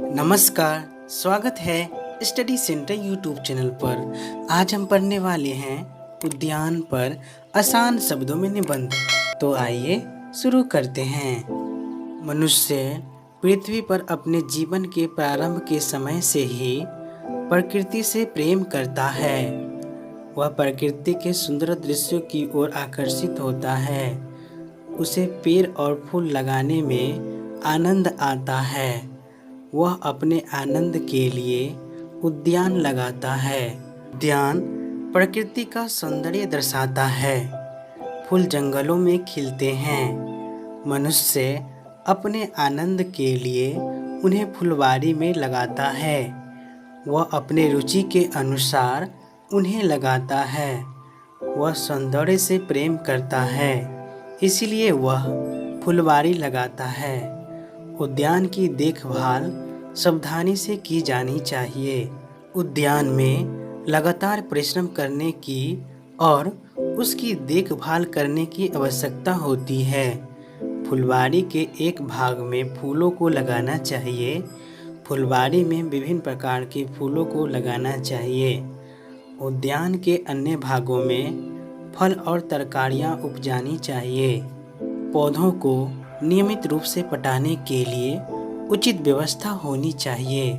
नमस्कार, स्वागत है स्टडी सेंटर यूट्यूब चैनल पर। आज हम पढ़ने वाले हैं उद्यान पर आसान शब्दों में निबंध। तो आइए शुरू करते हैं। मनुष्य पृथ्वी पर अपने जीवन के प्रारंभ के समय से ही प्रकृति से प्रेम करता है। वह प्रकृति के सुंदर दृश्यों की ओर आकर्षित होता है। उसे पेड़ और फूल लगाने में आनंद आता है। वह अपने आनंद के लिए उद्यान लगाता है। उद्यान प्रकृति का सौंदर्य दर्शाता है। फूल जंगलों में खिलते हैं। मनुष्य अपने आनंद के लिए उन्हें फुलवारी में लगाता है। वह अपने रुचि के अनुसार उन्हें लगाता है। वह सौंदर्य से प्रेम करता है, इसलिए वह फुलवारी लगाता है। उद्यान की देखभाल सावधानी से की जानी चाहिए। उद्यान में लगातार परिश्रम करने की और उसकी देखभाल करने की आवश्यकता होती है। फुलवारी के एक भाग में फूलों को लगाना चाहिए। फुलवारी में विभिन्न प्रकार के फूलों को लगाना चाहिए। उद्यान के अन्य भागों में फल और तरकारियां उपजानी चाहिए। पौधों को नियमित रूप से पटाने के लिए उचित व्यवस्था होनी चाहिए।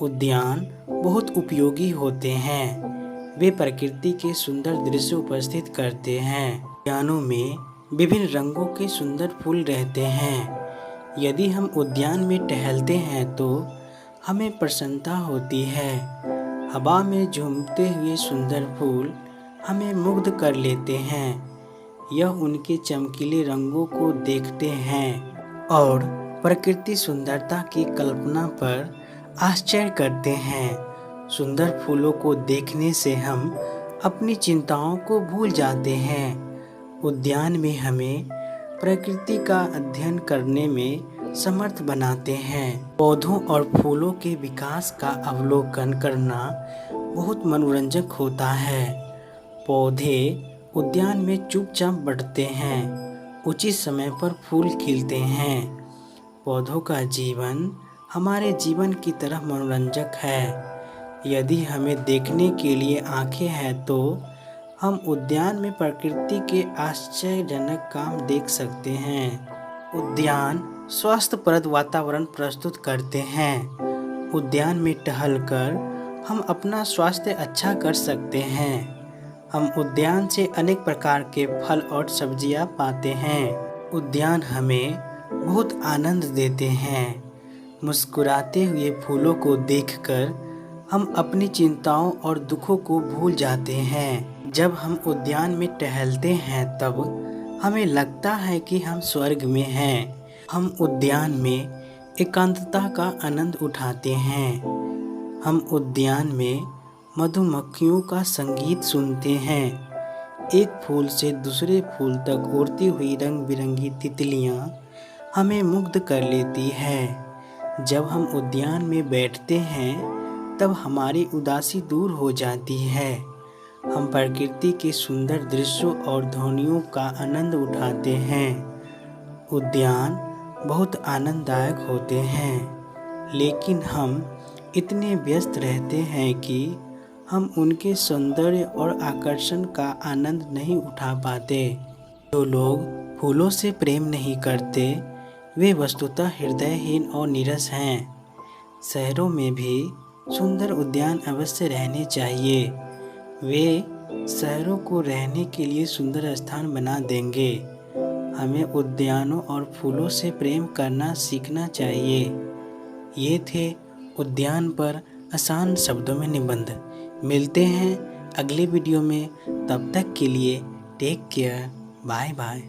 उद्यान बहुत उपयोगी होते हैं। वे प्रकृति के सुंदर दृश्य उपस्थित करते हैं। उद्यानों में विभिन्न रंगों के सुंदर फूल रहते हैं। यदि हम उद्यान में टहलते हैं तो हमें प्रसन्नता होती है। हवा में झूमते हुए सुंदर फूल हमें मुग्ध कर लेते हैं। यह उनके चमकीले रंगों को देखते हैं और प्रकृति सुंदरता की कल्पना पर आश्चर्य करते हैं। सुंदर फूलों को देखने से हम अपनी चिंताओं को भूल जाते हैं। उद्यान में हमें प्रकृति का अध्ययन करने में समर्थ बनाते हैं। पौधों और फूलों के विकास का अवलोकन करना बहुत मनोरंजक होता है। पौधे उद्यान में चुपचाप बढ़ते हैं। उचित समय पर फूल खिलते हैं। पौधों का जीवन हमारे जीवन की तरह मनोरंजक है। यदि हमें देखने के लिए आंखें हैं तो हम उद्यान में प्रकृति के आश्चर्यजनक काम देख सकते हैं। उद्यान स्वास्थ्यप्रद वातावरण प्रस्तुत करते हैं। उद्यान में टहलकर हम अपना स्वास्थ्य अच्छा कर सकते हैं। हम उद्यान से अनेक प्रकार के फल और सब्जियां पाते हैं। उद्यान हमें बहुत आनंद देते हैं। मुस्कुराते हुए फूलों को देखकर हम अपनी चिंताओं और दुखों को भूल जाते हैं। जब हम उद्यान में टहलते हैं तब हमें लगता है कि हम स्वर्ग में हैं। हम उद्यान में एकांतता का आनंद उठाते हैं। हम उद्यान में मधुमक्खियों का संगीत सुनते हैं। एक फूल से दूसरे फूल तक उड़ती हुई रंग बिरंगी तितलियां हमें मुग्ध कर लेती है। जब हम उद्यान में बैठते हैं तब हमारी उदासी दूर हो जाती है। हम प्रकृति के सुंदर दृश्यों और ध्वनियों का आनंद उठाते हैं। उद्यान बहुत आनंददायक होते हैं, लेकिन हम इतने व्यस्त रहते हैं कि हम उनके सौंदर्य और आकर्षण का आनंद नहीं उठा पाते। जो लोग फूलों से प्रेम नहीं करते वे वस्तुतः हृदयहीन और नीरस हैं। शहरों में भी सुंदर उद्यान अवश्य रहने चाहिए। वे शहरों को रहने के लिए सुंदर स्थान बना देंगे। हमें उद्यानों और फूलों से प्रेम करना सीखना चाहिए। ये थे उद्यान पर आसान शब्दों में निबंध। मिलते हैं अगले वीडियो में। तब तक के लिए टेक केयर। Bye bye.